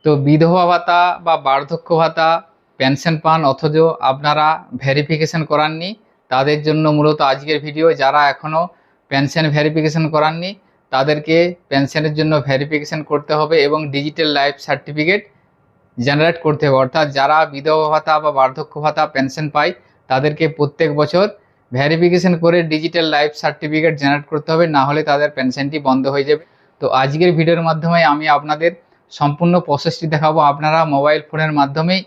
তো বিধবা ভাতা বা বার্ধক্য ভাতা পেনশন পান অথচ আপনারা ভেরিফিকেশন করাননি, তাদের জন্য মূলত আজকের ভিডিও। যারা এখনও পেনশন ভেরিফিকেশন করাননি তাদেরকে পেনশনের জন্য ভেরিফিকেশন করতে হবে এবং ডিজিটাল লাইফ সার্টিফিকেট জেনারেট করতে হবে। অর্থাৎ যারা বিধবা ভাতা বা বার্ধক্য ভাতা পেনশন পায় তাদেরকে প্রত্যেক বছর ভেরিফিকেশন করে ডিজিটাল লাইফ সার্টিফিকেট জেনারেট করতে হবে, না হলে তাদের পেনশনটি বন্ধ হয়ে যাবে। তো আজকের ভিডিওর মাধ্যমে আমি আপনাদের সম্পূর্ণ প্রসেসটি দেখাবো। আপনারা মোবাইল ফোনের মাধ্যমেই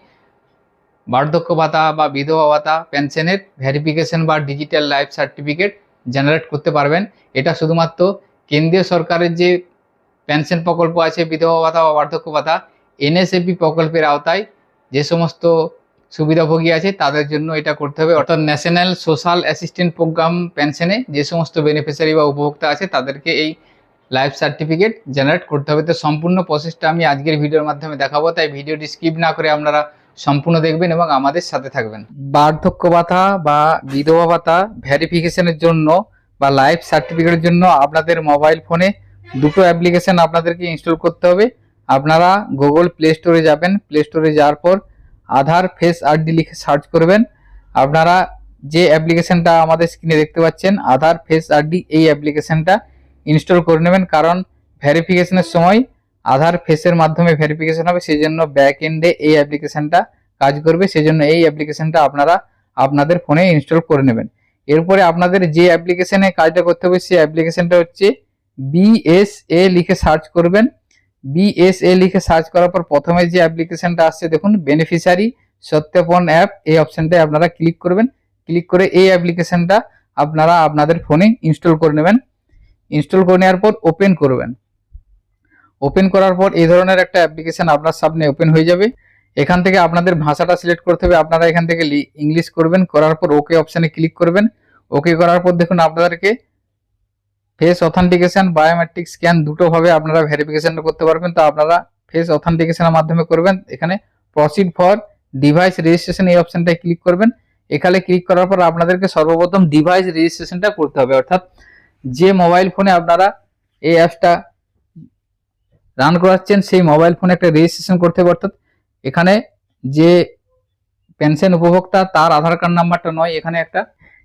বার্ধক্য ভাতা বা বিধবা ভাতা পেনশনের ভেরিফিকেশন বা ডিজিটাল লাইফ সার্টিফিকেট জেনারেট করতে পারবেন। এটা শুধুমাত্র কেন্দ্রীয় সরকারের যে পেনশন প্রকল্প আছে বিধবা ভাতা বা বার্ধক্য ভাতা NSAP প্রকল্পের আওতায় যে সমস্ত সুবিধাভোগী আছে তাদের জন্য এটা করতে হবে। অর্থাৎ ন্যাশনাল সোশ্যাল অ্যাসিস্ট্যান্ট প্রোগ্রাম পেনশনে যে সমস্ত বেনিফিশিয়ারি বা উপভোক্তা আছে তাদেরকে এই লাইফ সার্টিফিকেট জেনারেট করতে হবে। তো সম্পূর্ণ প্রসেসটা আমি আজকের ভিডিওর মাধ্যমে দেখাবো, তাই ভিডিওটি স্কিপ না করে আপনারা সম্পূর্ণ দেখবেন এবং আমাদের সাথে থাকবেন। বার্ধক্য ভাতা বা বিধবা ভাতা ভেরিফিকেশনের জন্য বা লাইফ সার্টিফিকেটের জন্য আপনাদের মোবাইল ফোনে দুটো অ্যাপ্লিকেশন আপনাদেরকে ইনস্টল করতে হবে। আপনারা গুগল প্লে স্টোরে যাবেন, প্লে স্টোরে যাওয়ার পর আধার ফেস আইডি লিখে সার্চ করবেন। আপনারা যে অ্যাপ্লিকেশনটা আমাদের স্ক্রিনে দেখতে পাচ্ছেন আধার ফেস আইডি, এই অ্যাপ্লিকেশনটা ইনস্টল করে নেবেন, কারণ ভেরিফিকেশনের সময় আধার ফেসের মাধ্যমে ভেরিফিকেশন হবে, সেই জন্য ব্যাক এন্ডে এই অ্যাপ্লিকেশনটা কাজ করবে। সেই জন্য এই অ্যাপ্লিকেশনটা আপনারা আপনাদের ফোনে ইনস্টল করে নেবেন। এরপরে আপনাদের যে অ্যাপ্লিকেশনে কাজটা করতে হবে সেই অ্যাপ্লিকেশনটা হচ্ছে BSA লিখে সার্চ করবেন। BSA লিখে সার্চ করার পর প্রথমে যে অ্যাপ্লিকেশনটা আসছে দেখুন বেনিফিশিয়ারি সত্যাপন অ্যাপ, এই অপশনটায় আপনারা ক্লিক করবেন। ক্লিক করে এই অ্যাপ্লিকেশনটা আপনারা আপনাদের ফোনে ইনস্টল করে নেবেন। ইনস্টল করে নেওয়ার পর ওপেন করবেন। ওপেন করার পর এই ধরনের একটা অ্যাপ্লিকেশন আপনার সামনে ওপেন হয়ে যাবে। এখান থেকে আপনাদের ভাষাটা সিলেক্ট করতে হবে। আপনারা এখান থেকে ইংলিশ করবেন, করার পর ওকে অপশানে ক্লিক করবেন। ওকে করার পর দেখুন আপনাদেরকে ফেস অথেন্টিকেশন বায়োমেট্রিক স্ক্যান দুটোভাবে আপনারা ভেরিফিকেশনটা করতে পারবেন। তো আপনারা ফেস অথেন্টিকেশনের মাধ্যমে করবেন। এখানে প্রসিড ফর ডিভাইস রেজিস্ট্রেশন এই অপশনটায় ক্লিক করবেন। এখানে ক্লিক করার পর আপনাদেরকে সর্বপ্রথম ডিভাইস রেজিস্ট্রেশনটা করতে হবে, অর্থাৎ যে মোবাইল ফোনে আপনারা এই অ্যাপসটা রান করাচ্ছেন সেই মোবাইল ফোনে একটা রেজিস্ট্রেশন করতে হবে। অর্থাৎ এখানে যে পেনশন উপভোক্তা তার আধার কার্ড নাম্বারটা নয়,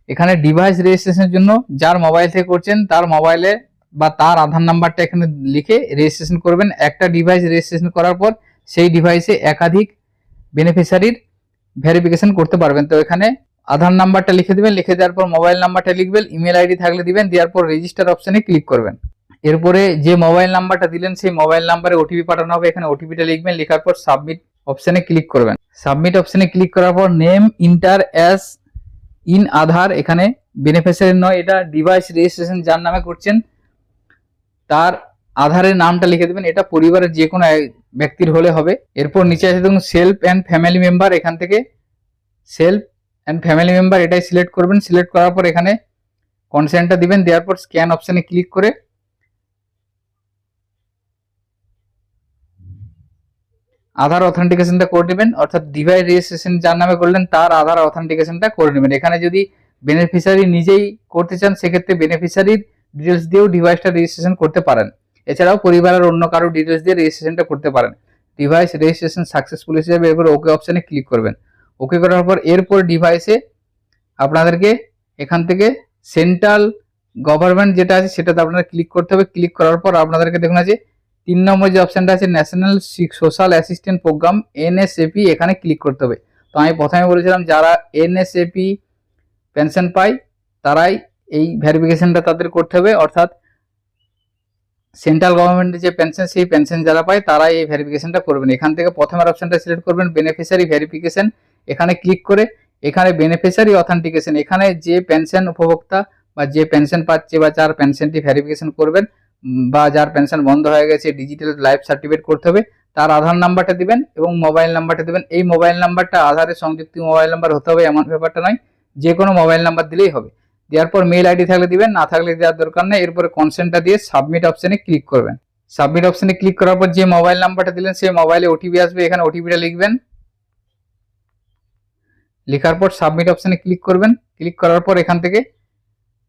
এখানে ডিভাইস রেজিস্ট্রেশনের জন্য যার মোবাইল থেকে করছেন তার মোবাইলে বা তার আধার নাম্বারটা এখানে লিখে রেজিস্ট্রেশন করবেন। একটা ডিভাইস রেজিস্ট্রেশন করার পর সেই ডিভাইসে একাধিক বেনিফিশিয়ারির ভেরিফিকেশন করতে পারবেন। তো এখানে আধার নাম্বারটা লিখে দিবেন, লিখে দেওয়ার পর মোবাইল নাম্বারটা লিখবেন, ইমেল আইডি থাকলে দিবেন, দেওয়ার পর রেজিস্টার অপশনে ক্লিক করবেন। এরপরে যে মোবাইল নাম্বারটা দিলেন সেই মোবাইল নাম্বারে ওটিপি পাঠানো হবে, এখানে ওটিপিটা লিখবেন, লেখার পর সাবমিট অপশনে ক্লিক করবেন। সাবমিট অপশনে ক্লিক করার পর নেম ইন্টার অ্যাজ ইন আধার, এখানে বেনিফিশিয়ারি নয়, এটা ডিভাইস রেজিস্ট্রেশন যার নামে করছেন তার আধারের নামটা লিখে দেবেন। এটা পরিবারের যে কোনো ব্যক্তির হলে হবে। এরপর নিচে আছে দেখুন সেলফ অ্যান্ড ফ্যামিলি মেম্বার, এখান থেকে সেলফ অ্যান্ড ফ্যামিলি মেম্বার এটাই সিলেক্ট করবেন। সিলেক্ট করার পর এখানে কনসেন্টটা দিবেন, দেওয়ার পর স্ক্যান অপশনে ক্লিক করে আধার অথেন্টিকেশনটা করে নেবেন। অর্থাৎ ডিভাইস রেজিস্ট্রেশন যার নামে করলেন তার আধার অথেন্টিকেশনটা করে নেবেন। এখানে যদি বেনিফিশিয়ারি নিজেই করতে চান সেক্ষেত্রে বেনিফিশিয়ারির ডিটেলস দিয়েও ডিভাইসটা রেজিস্ট্রেশন করতে পারেন। এছাড়াও পরিবারের অন্য কারো ডিটেলস দিয়ে রেজিস্ট্রেশনটা করতে পারেন। ডিভাইস রেজিস্ট্রেশন সাকসেসফুল হিসেবে এবার ওকে অপশনে ক্লিক করবেন। ওকে করার পর এরপর ডিভাইসে আপনাদেরকে এখান থেকে সেন্ট্রাল গভর্নমেন্ট যেটা আছে সেটাতে আপনারা ক্লিক করতে হবে। ক্লিক করার পর আপনাদেরকে দেখুন আছে 3 নম্বর যে অপশনটা আছে national social assistant programme NSAP, এখানে ক্লিক করতে হবে। তো আমি প্রথমে বলেছিলাম যারা NSAP পেনশন পায় তারাই এই ভেরিফিকেশনটা তাদের করতে হবে। অর্থাৎ সেন্ট্রাল গভর্নমেন্টের যে পেনশন সেই পেনশন যারা পায় তারাই এই ভেরিফিকেশনটা করবেন। এখান থেকে প্রথমের অপশনটা সিলেক্ট করবেন বেনিফিশিয়ারি ভেরিফিকেশন, এখানে ক্লিক করে এখানে বেনিফিশিয়ারি অথেন্টিকেশন, এখানে যে পেনশন উপভোক্তা বা যে পেনশন পাচ্ছে বা যার পেনশনটি ভেরিফিকেশন করবেন বা যার পেনশন বন্ধ হয়ে গেছে ডিজিটাল লাইফ সার্টিফিকেট করতে হবে, তার আধার নাম্বারটা দিবেন এবং মোবাইল নাম্বারটা দিবেন। এই মোবাইল নাম্বারটা আধারের সংযুক্ত মোবাইল নাম্বার হতে হবে এমন ব্যাপারটা নয়, যে কোনো মোবাইল নাম্বার দিলেই হবে। দেওয়ার পর মেল আইডি থাকলে দিবেন, না থাকলে দেওয়ার দরকার নেই। এরপরে কনসেন্টটা দিয়ে সাবমিট অপশনে ক্লিক করবেন। সাবমিট অপশনে ক্লিক করার পর যে মোবাইল নাম্বারটা দিলেন সেই মোবাইলে ওটিপি আসবে, এখানে ওটিপিটা লিখবেন। লেখার পর সাবমিট অপশনে ক্লিক করবেন। ক্লিক করার পর এখান থেকে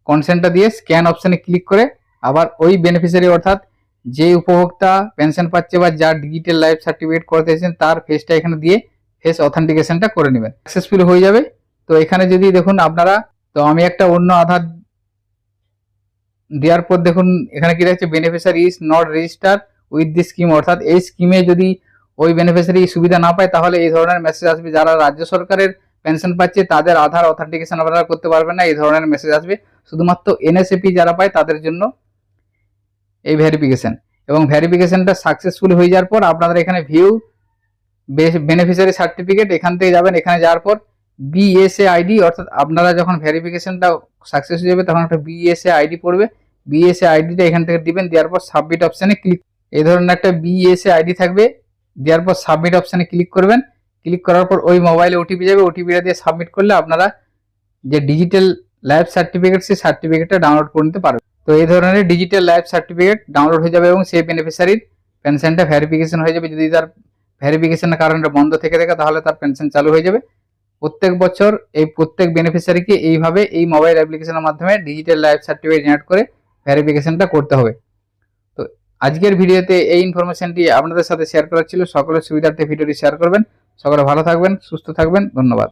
কনসেন্টটা দিয়ে স্ক্যান অপশনে ক্লিক করে আবার ওই বেনিফিশিয়ারি অর্থাৎ যে উপভোক্তা পেনশন পাচ্ছে বা যার ডিজিটাল লাইফ সার্টিফিকেট করতে এসেছেন তার ফেসটা এখানে দিয়ে ফেস অথেন্টিকেশনটা করে নেবেন, সাকসেসফুল হয়ে যাবে। তো এখানে যদি দেখুন আপনারা, তো আমি একটা অন্য আধার দেওয়ার পর দেখুন এখানে কি দেখছে, beneficiary is not register with the scheme, অর্থাৎ এই স্কিমে যদি ওই বেনিফিশিয়ারি সুবিধা না পায় তাহলে এই ধরনের মেসেজ আসবে। যারা রাজ্য সরকারের পেনশন পাচ্ছে তাদের আধার অথেন্টিকেশন আপনারা করতে পারবেন না, এই ধরনের মেসেজ আসবে। শুধুমাত্র এনএসএপি যারা পায় তাদের জন্য এই ভেরিফিকেশন, এবং ভেরিফিকেশনটা সাকসেসফুল হয়ে যাওয়ার পর আপনারা এখানে ভিউ বেনিফিশিয়ারি সার্টিফিকেট, এখান থেকে যাবেন, এখানে যাওয়ার পর বিএসএ আইডি, অর্থাৎ আপনারা যখন ভেরিফিকেশনটা সাকসেস হয়ে যাবে তখন একটা বিএসএ আইডি পড়বে, বিএসএ আইডিটা এখান থেকে দিবেন, দেওয়ার পর সাবমিট অপশানে ক্লিক, এই ধরনের একটা বিএসএ আইডি থাকবে, দেওয়ার পর সাবমিট অপশানে ক্লিক করবেন। ক্লিক করার পর ওই মোবাইলে ওটিপি যাবে, ওটিপিটা দিয়ে সাবমিট করলে আপনারা যে ডিজিটাল লাইফ সার্টিফিকেট সেই সার্টিফিকেটটা ডাউনলোড করে নিতে পারবেন। তো এই ধরনের ডিজিটাল লাইফ সার্টিফিকেট ডাউনলোড হয়ে যাবে এবং সেই বেনিফিশিয়ারির পেনশনটা ভেরিফিকেশন হয়ে যাবে। যদি তার ভেরিফিকেশনের কারণে বন্ধ থেকে থাকে তাহলে তার পেনশন চালু হয়ে যাবে। প্রত্যেক বছর এই প্রত্যেক বেনিফিশিয়ারিকে এইভাবে এই মোবাইল অ্যাপ্লিকেশনের মাধ্যমে ডিজিটাল লাইফ সার্টিফিকেট জেনারেট করে ভেরিফিকেশনটা করতে হবে। তো আজকের ভিডিওতে এই ইনফরমেশনটি আপনাদের সাথে শেয়ার করার ছিল। সকলের সুবিধার্থে ভিডিওটি শেয়ার করবেন। সকলে ভালো থাকবেন, সুস্থ থাকবেন, ধন্যবাদ।